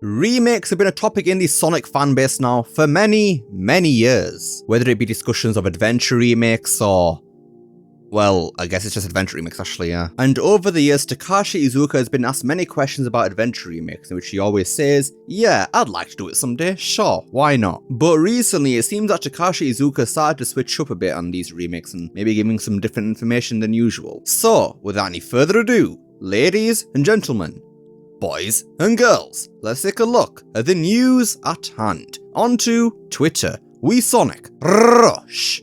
Remakes have been a topic in the Sonic fanbase now for many years. Whether it be discussions of adventure remakes or... well, I guess it's just adventure remakes actually, yeah. And over the years, Takashi Iizuka has been asked many questions about adventure remakes, in which he always says, yeah, I'd like to do it someday, sure, why not? But recently, it seems that Takashi Iizuka started to switch up a bit on these remakes and maybe giving some different information than usual. So, without any further ado, ladies and gentlemen, boys and girls, let's take a look at the news at hand. Onto Twitter, WeSonic, Rush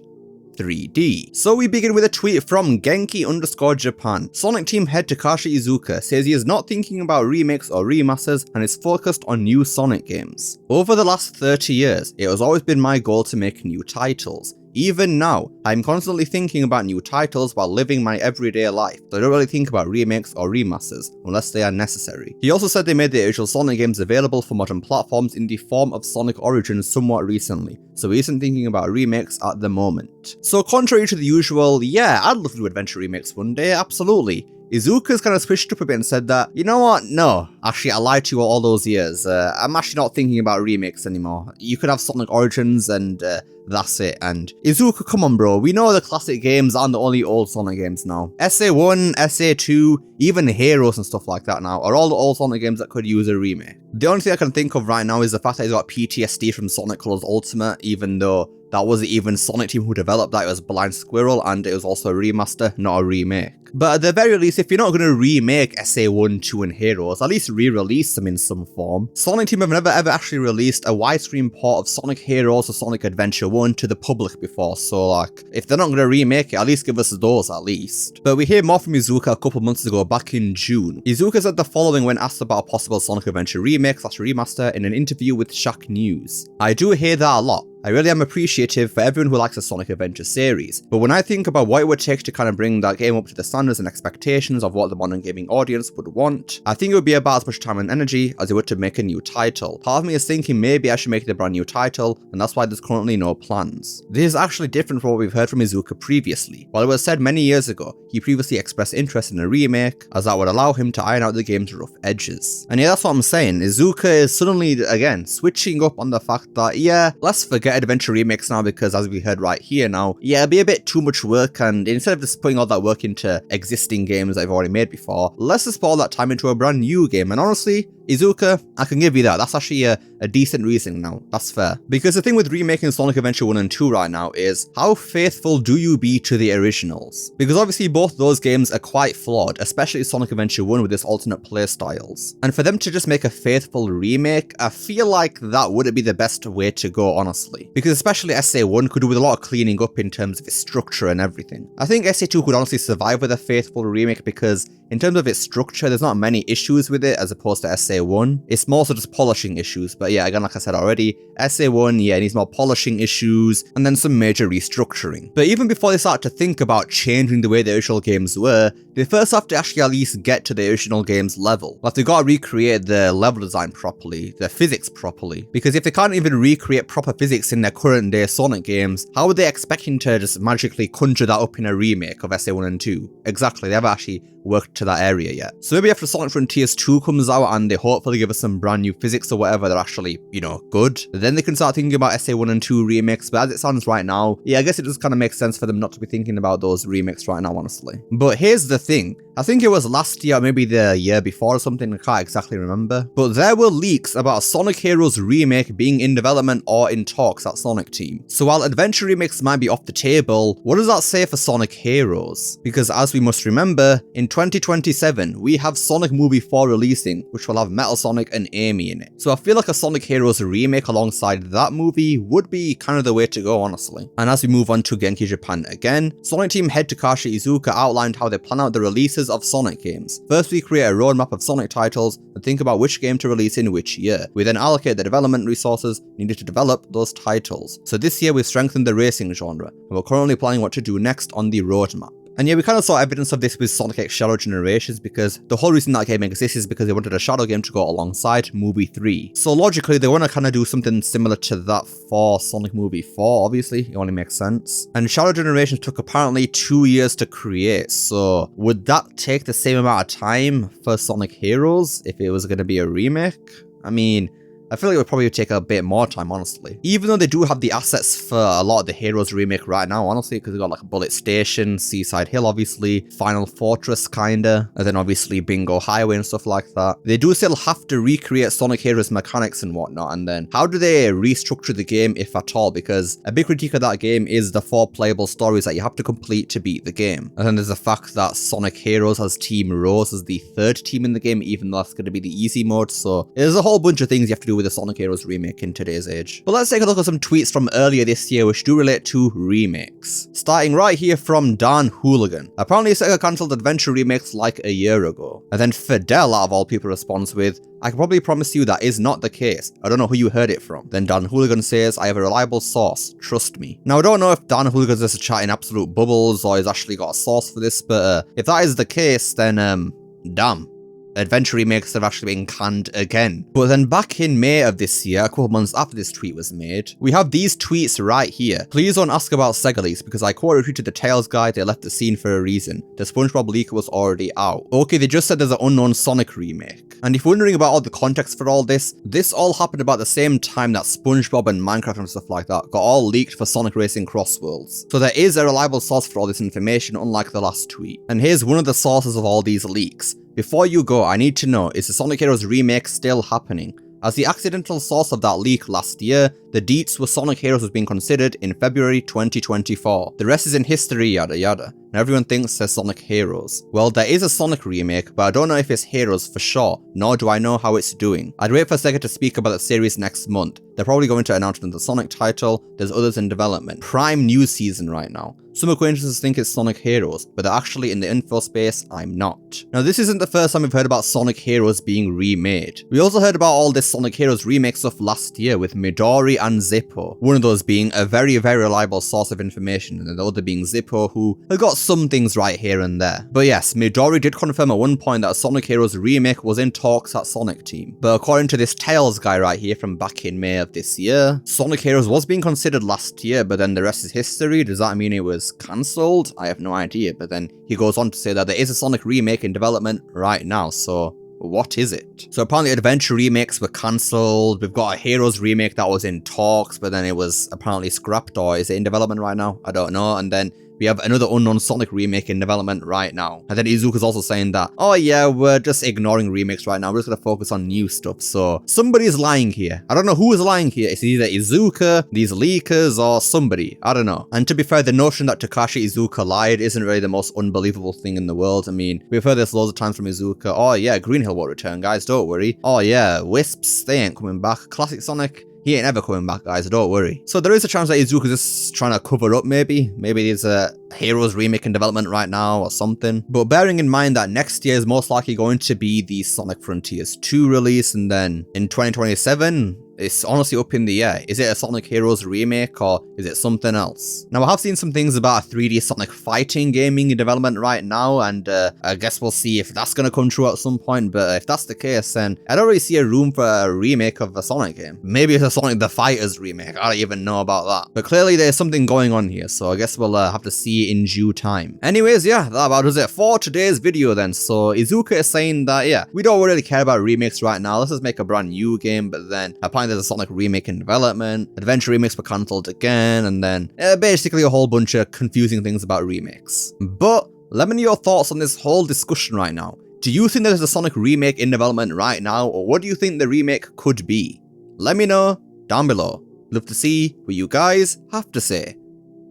3D. So we begin with a tweet from Genki_Japan. Sonic team head Takashi Iizuka says he is not thinking about remakes or remasters and is focused on new Sonic games. Over the last 30 years, it has always been my goal to make new titles. Even now, I'm constantly thinking about new titles while living my everyday life, so I don't really think about remakes or remasters, unless they are necessary. He also said they made the original Sonic games available for modern platforms in the form of Sonic Origins somewhat recently, so he isn't thinking about remakes at the moment. So contrary to the usual, yeah, I'd love to do adventure remakes one day, absolutely. Iizuka's kind of switched up a bit and said that, you know what, no, actually I lied to you all those years, I'm actually not thinking about remakes anymore. You could have Sonic Origins and that's it. And Iizuka, come on bro, we know the classic games aren't the only old Sonic games now. SA1, SA2, even Heroes and stuff like that now are all the old Sonic games that could use a remake. The only thing I can think of right now is the fact that he's got PTSD from Sonic Colors Ultimate, even though that wasn't even Sonic team who developed that, it was Blind Squirrel, and it was also a remaster, not a remake. But at the very least, if you're not going to remake SA1, 2 and Heroes, at least re-release them in some form. Sonic team have never ever actually released a widescreen port of Sonic Heroes or Sonic Adventure 1 to the public before, so like, if they're not going to remake it, at least give us those at least. But we hear more from Iizuka a couple months ago, back in June. Iizuka said the following when asked about a possible Sonic Adventure remake/remaster in an interview with Shaq News. I do hear that a lot. I really am appreciative for everyone who likes the Sonic Adventure series, but when I think about what it would take to kind of bring that game up to the standards and expectations of what the modern gaming audience would want, I think it would be about as much time and energy as it would to make a new title. Part of me is thinking maybe I should make it a brand new title, and that's why there's currently no plans. This is actually different from what we've heard from Iizuka previously. While it was said many years ago, he previously expressed interest in a remake, as that would allow him to iron out the game's rough edges. And yeah, that's what I'm saying. Iizuka is suddenly, again, switching up on the fact that, yeah, let's forget adventure remakes now, because as we heard right here now, yeah, it'd be a bit too much work, and instead of just putting all that work into existing games that I've already made before, let's just put all that time into a brand new game. And honestly, Iizuka, I can give you that. That's actually a decent reasoning now. That's fair. Because the thing with remaking Sonic Adventure 1 and 2 right now is, how faithful do you be to the originals? Because obviously both those games are quite flawed, especially Sonic Adventure 1 with its alternate playstyles. And for them to just make a faithful remake, I feel like that wouldn't be the best way to go, honestly. Because especially SA1 could do with a lot of cleaning up in terms of its structure and everything. I think SA2 could honestly survive with a faithful remake because in terms of its structure, there's not many issues with it as opposed to SA1. It's more so just polishing issues, but yeah, again, like I said already, SA1, yeah, it needs more polishing issues and then some major restructuring. But even before they start to think about changing the way the original games were, they first have to actually at least get to the original game's level. Like, they gotta recreate the level design properly, the physics properly, because if they can't even recreate proper physics in their current day Sonic games, how are they expecting to just magically conjure that up in a remake of SA1 and 2? Exactly, they haven't actually worked to that area yet. So maybe after Sonic Frontiers 2 comes out and they hopefully give us some brand new physics or whatever, they're actually, you know, good, then they can start thinking about SA1 and 2 remakes. But as it stands right now, yeah, I guess it just kind of makes sense for them not to be thinking about those remakes right now, honestly. But here's the thing. I think it was last year, or maybe the year before or something, I can't exactly remember, but there were leaks about a Sonic Heroes remake being in development or in talks at Sonic Team. So while adventure remakes might be off the table, what does that say for Sonic Heroes? Because as we must remember, in 2027, we have Sonic Movie 4 releasing, which will have Metal Sonic and Amy in it. So I feel like a Sonic Heroes remake alongside that movie would be kind of the way to go, honestly. And as we move on to Genki Japan again, Sonic Team head Takashi Iizuka outlined how they plan out the releases of Sonic games. First, we create a roadmap of Sonic titles and think about which game to release in which year. We then allocate the development resources needed to develop those titles. So this year we've strengthened the racing genre, and we're currently planning what to do next on the roadmap. And yeah, we kind of saw evidence of this with Sonic X Shadow Generations, because the whole reason that game exists is because they wanted a Shadow game to go alongside Movie 3. So logically, they want to kind of do something similar to that for Sonic Movie 4, obviously, it only makes sense. And Shadow Generations took apparently 2 years to create, so would that take the same amount of time for Sonic Heroes if it was going to be a remake? I mean, I feel like it would probably take a bit more time, honestly. Even though they do have the assets for a lot of the Heroes remake right now, honestly, because they got like Bullet Station, Seaside Hill, obviously, Final Fortress, kinda, and then obviously Bingo Highway and stuff like that. They do still have to recreate Sonic Heroes mechanics and whatnot, and then how do they restructure the game, if at all? Because a big critique of that game is the 4 playable stories that you have to complete to beat the game. And then there's the fact that Sonic Heroes has Team Rose as the 3rd team in the game, even though that's going to be the easy mode, so there's a whole bunch of things you have to do with the Sonic Heroes remake in today's age. But let's take a look at some tweets from earlier this year which do relate to remakes. Starting right here from Dan Hooligan. Apparently Sega cancelled Adventure remakes like a year ago. And then Fidel, out of all people, responds with, I can probably promise you that is not the case. I don't know who you heard it from. Then Dan Hooligan says, I have a reliable source. Trust me. Now, I don't know if Dan Hooligan's just chatting absolute bubbles or he's actually got a source for this, but if that is the case, then, damn. Adventure remakes have actually been canned again. But then back in May of this year, a couple months after this tweet was made, we have these tweets right here. Please don't ask about Sega leaks because I quote retweeted the Tails guy, they left the scene for a reason. The SpongeBob leak was already out. Okay, they just said there's an unknown Sonic remake. And if you're wondering about all the context for all this all happened about the same time that SpongeBob and Minecraft and stuff like that got all leaked for Sonic Racing Cross Worlds. So there is a reliable source for all this information, unlike the last tweet. And here's one of the sources of all these leaks. Before you go, I need to know, is the Sonic Heroes remake still happening? As the accidental source of that leak last year, the deets were Sonic Heroes was being considered in February 2024. The rest is in history, yada yada. And everyone thinks there's Sonic Heroes. Well, there is a Sonic remake, but I don't know if it's Heroes for sure, nor do I know how it's doing. I'd wait for Sega to speak about the series next month. They're probably going to announce the Sonic title, there's others in development. Prime news season right now. Some acquaintances think it's Sonic Heroes, but they're actually in the info space, I'm not. Now this isn't the first time we've heard about Sonic Heroes being remade. We also heard about all this Sonic Heroes remake stuff last year with Midori and Zippo. One of those being a very reliable source of information, and the other being Zippo, who had got some things right here and there. But yes, Midori did confirm at one point that a Sonic Heroes remake was in talks at Sonic Team. But according to this Tails guy right here from back in May of this year, Sonic Heroes was being considered last year, but then the rest is history. Does that mean it was cancelled? I have no idea, but then he goes on to say that there is a Sonic remake in development right now, so what is it? So apparently Adventure remakes were cancelled, we've got a Heroes remake that was in talks, but then it was apparently scrapped, or is it in development right now? I don't know, and then we have another unknown Sonic remake in development right now. And then Iizuka's also saying that, oh yeah, we're just ignoring remakes right now, we're just gonna focus on new stuff. So somebody's lying here. I don't know who is lying here. It's either Iizuka, these leakers, or somebody. I don't know. And to be fair, the notion that Takashi Iizuka lied isn't really the most unbelievable thing in the world. I mean, we've heard this loads of times from Iizuka. Oh yeah, Green Hill won't return, guys, don't worry. Oh yeah, Wisps, they ain't coming back. Classic Sonic, he ain't ever coming back, guys, don't worry. So there is a chance that Iizuka's just trying to cover up, maybe. Maybe there's a Heroes remake in development right now or something. But bearing in mind that next year is most likely going to be the Sonic Frontiers 2 release, and then in 2027, it's honestly up in the air. Is it a Sonic Heroes remake or is it something else? Now I have seen some things about a 3D Sonic fighting gaming in development right now, and I guess we'll see if that's going to come true at some point, but if that's the case, then I don't really see a room for a remake of a Sonic game. Maybe it's a Sonic the Fighters remake, I don't even know about that. But clearly there's something going on here, so I guess we'll have to see in due time. Anyways, yeah, that about does it for today's video then. So Iizuka is saying that, yeah, we don't really care about remakes right now, let's just make a brand new game, but then apparently there's a Sonic remake in development, Adventure remakes were cancelled again, and then basically a whole bunch of confusing things about remakes. But let me know your thoughts on this whole discussion right now. Do you think there's a Sonic remake in development right now, or what do you think the remake could be? Let me know down below. Love to see what you guys have to say.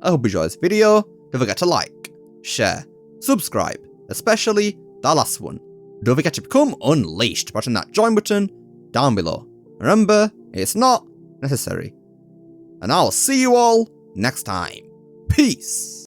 I hope you enjoyed this video. Don't forget to like, share, subscribe, especially that last one. Don't forget to become unleashed by pressing that join button down below. Remember, it's not necessary. And I'll see you all next time. Peace.